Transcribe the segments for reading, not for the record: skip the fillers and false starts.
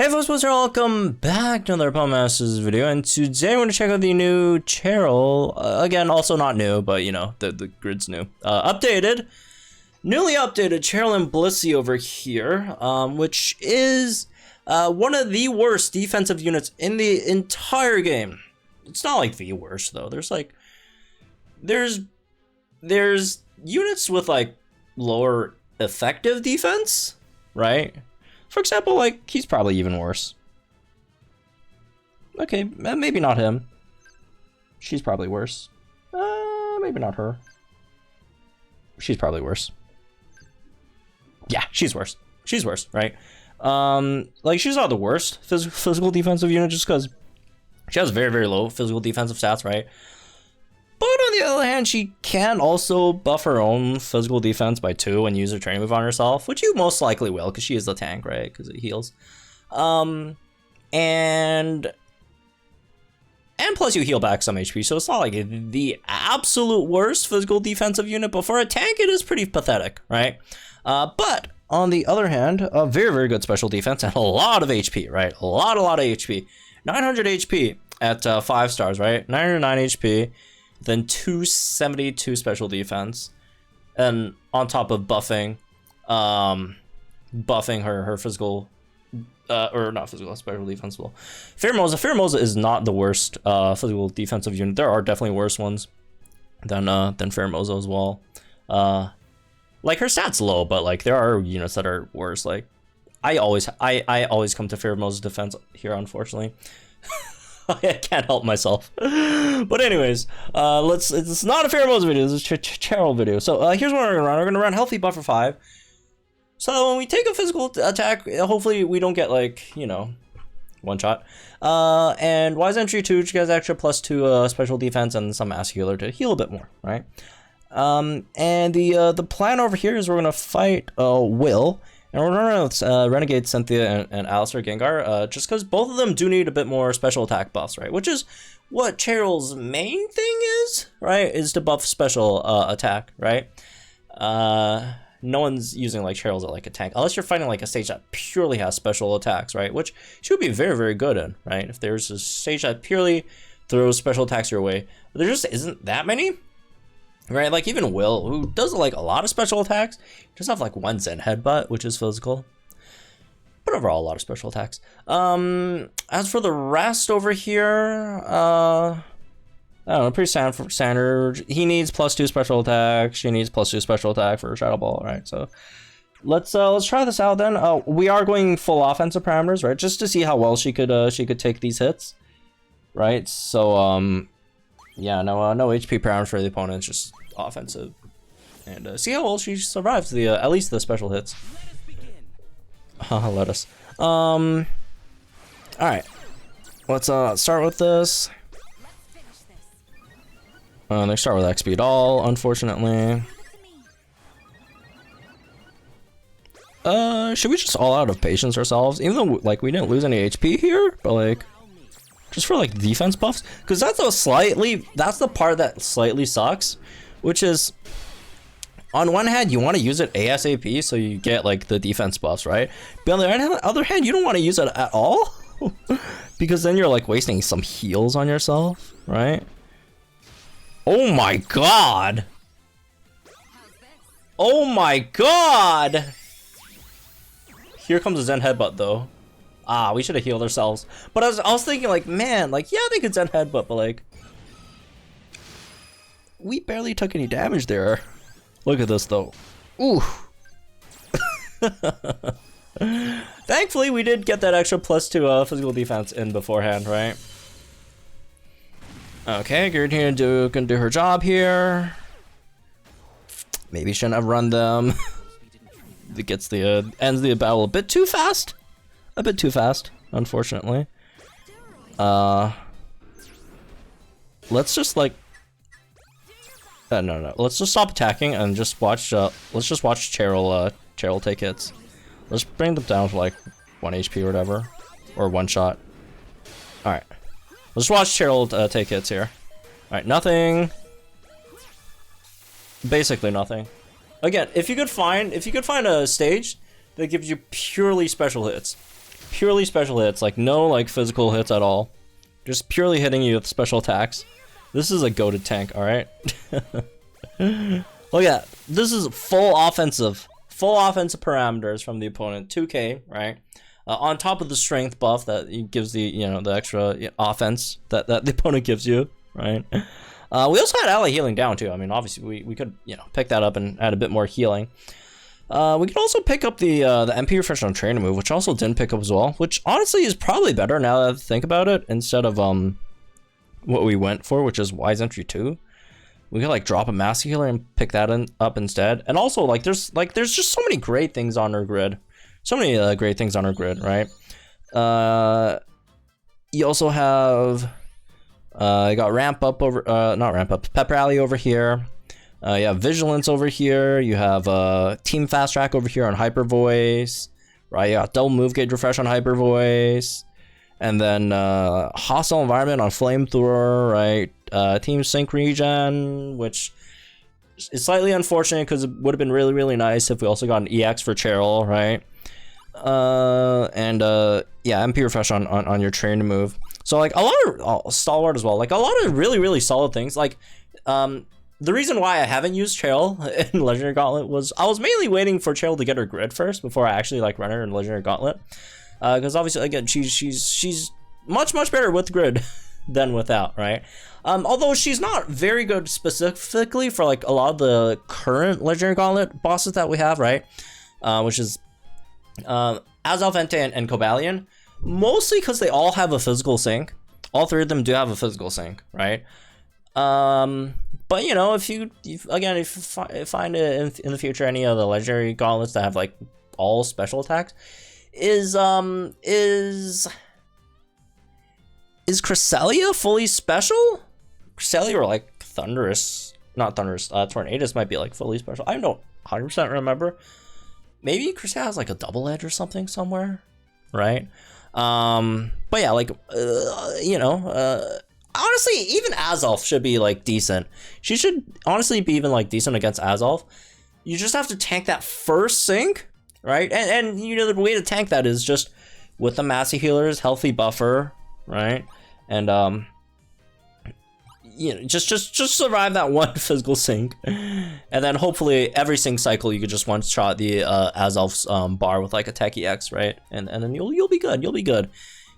Hey folks, welcome back to another Masters video, and today we're going to check out the new Cheryl, again, also not new, but you know, the grid's new, newly updated Cheryl Blissey over here, which is one of the worst defensive units in the entire game. It's not like the worst though, there's units with like lower effective defense, right? For example, like, he's probably even worse. Okay, maybe not him. She's probably worse. Maybe not her. She's probably worse. Yeah, she's worse. She's worse, right? Like, she's not the worst physical defensive unit just because she has very, very low physical defensive stats, right? But on the other hand, she can also buff her own physical defense by 2 and use her training move on herself, which you most likely will, because she is the tank, right? Because it heals. And plus you heal back some HP, so it's not like the absolute worst physical defensive unit, but for a tank, it is pretty pathetic, right? But on the other hand, a very, very good special defense and a lot of HP, right? A lot of HP. 900 HP at 5 stars, right? 909 HP. Then 272 special defense, and on top of buffing her physical, or not physical, special defense. Well, Pheromosa is not the worst physical defensive unit. There are definitely worse ones than Pheromosa as well. Like, her stats low, but like there are units that are worse. Like I always come to Pheromosa's defense here, unfortunately. I can't help myself. But anyways, it's not a Pheromosa video, this is a Cheryl video. So here's what we're gonna run. We're gonna run healthy buffer 5. So when we take a physical attack, hopefully we don't get, like, you know, one shot. And wise entry 2, which gets extra +2 special defense and some mass healer to heal a bit more, right? And the plan over here is we're gonna fight Will. And we're running with Renegade, Cynthia, and Alistair Gengar, just because both of them do need a bit more special attack buffs, right? Which is what Cheryl's main thing is, right? Is to buff special attack, right? No one's using like Cheryl's like a tank, unless you're fighting like a stage that purely has special attacks, right? Which she would be very, very good in, right? If there's a stage that purely throws special attacks your way. But there just isn't that many. Right, like even Will, who does like a lot of special attacks, just have like 1 Zen headbutt, which is physical. But overall, a lot of special attacks. As for the rest over here, I don't know, pretty standard. He needs +2 special attack. She needs +2 special attack for Shadow Ball, right? So let's try this out then. We are going full offensive parameters, right? Just to see how well she could take these hits, right? So yeah, no HP parameters for the opponent, just offensive, and see how well she survives the at least the special hits. Let us. All right, let's start with this. They start with XP all, unfortunately. Should we just all out of patience ourselves, even though like we didn't lose any HP here, but like, just for like defense buffs, because that's the part that slightly sucks, which is on one hand you want to use it ASAP so you get like the defense buffs, right? But on the other hand, you don't want to use it at all because then you're like wasting some heals on yourself, right? Oh my god! Oh my god! Here comes a Zen headbutt though. We should have healed ourselves. But I was thinking, like, man, like, yeah, they could Zen headbutt, but like, we barely took any damage there. Look at this though. Ooh. Thankfully, we did get that extra +2 physical defense in beforehand, right? Okay, Gertrude can do her job here. Maybe shouldn't have run them. It gets the ends the battle a bit too fast. A bit too fast, unfortunately. Let's just like, no. Let's just stop attacking and just watch. Let's just watch Cheryl take hits. Let's bring them down to like 1 HP or whatever, or 1 shot. All right, let's watch Cheryl take hits here. All right, nothing. Basically nothing. Again, if you could find a stage that gives you purely special hits, purely special hits, like no like physical hits at all. Just purely hitting you with special attacks. This is a goated tank, alright? Look at that. This is full offensive parameters from the opponent. 2k, right? On top of the strength buff that gives the, you know, the extra offense that the opponent gives you, right? We also had ally healing down too. I mean, obviously we could, you know, pick that up and add a bit more healing. We could also pick up the MP refresh on trainer move, which I also didn't pick up as well, which honestly is probably better now that I think about it, instead of what we went for, which is Wise Entry 2. We could like drop a Master Healer and pick that up instead. And also like there's just so many great things on our grid. So many great things on our grid, right? You also have you got ramp up over not ramp up, pep rally over here. You have vigilance over here. You have team fast track over here on hyper voice, right? You got double move gauge refresh on hyper voice, and then hostile environment on flamethrower, right? Team sync regen, which is slightly unfortunate because it would have been really nice if we also got an EX for Cheryl, right? And yeah, MP refresh on your trainer move. So like a lot of stalwart as well, like a lot of really solid things. Like the reason why I haven't used Cheryl in Legendary Gauntlet was I was mainly waiting for Cheryl to get her grid first before I actually like run her in Legendary Gauntlet, because obviously again she's much better with grid than without, right? Although she's not very good specifically for like a lot of the current Legendary Gauntlet bosses that we have, right? Which is Azal, Vente, and Cobalion, mostly because they all have a physical sync. All three of them do have a physical sync, right? But you know, if you find it in the future any of the Legendary Gauntlets that have like all special attacks, is Cresselia fully special? Cresselia or like Thunderous, not Thunderous, Tornadus might be like fully special. I don't 100% remember. Maybe Cresselia has like a double edge or something somewhere, right? But yeah, like you know, honestly, even Azalf should be like decent. She should honestly be even like decent against Azalf. You just have to tank that first sync, right? And you know, the way to tank that is just with the Massey Healer's healthy buffer, right? And you know, just survive that one physical sync, and then hopefully every sync cycle you could just one shot the Azalf's bar with like a Tech EX, right? And then you'll be good. You'll be good.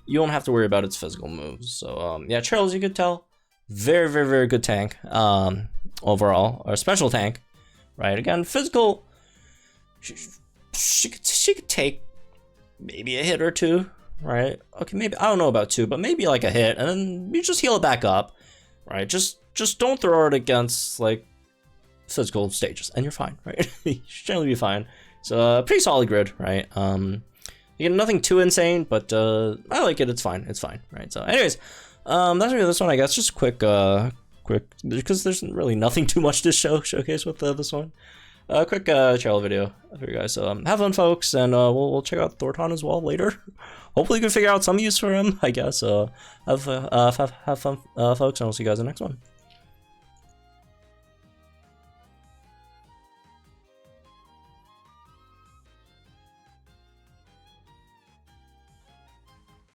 You won't have to worry about its physical moves. So yeah, Cheryl, as you could tell, very good tank overall, or special tank, right? Again, physical, she could take maybe a hit or two, right? Okay, maybe, I don't know about two, but maybe like a hit, and then you just heal it back up, right? Just don't throw it against like physical stages, and you're fine, right? You should generally be fine. So pretty solid grid, right? You get nothing too insane, but I like it. It's fine, right? So anyways, that's really this one, I guess. Just quick, because there's really nothing too much to showcase with this one. Quick Cheryl video for you guys. So have fun, folks, and we'll check out Thorton as well later. Hopefully, you can figure out some use for him, I guess. Have fun, folks, and I'll see you guys in the next one.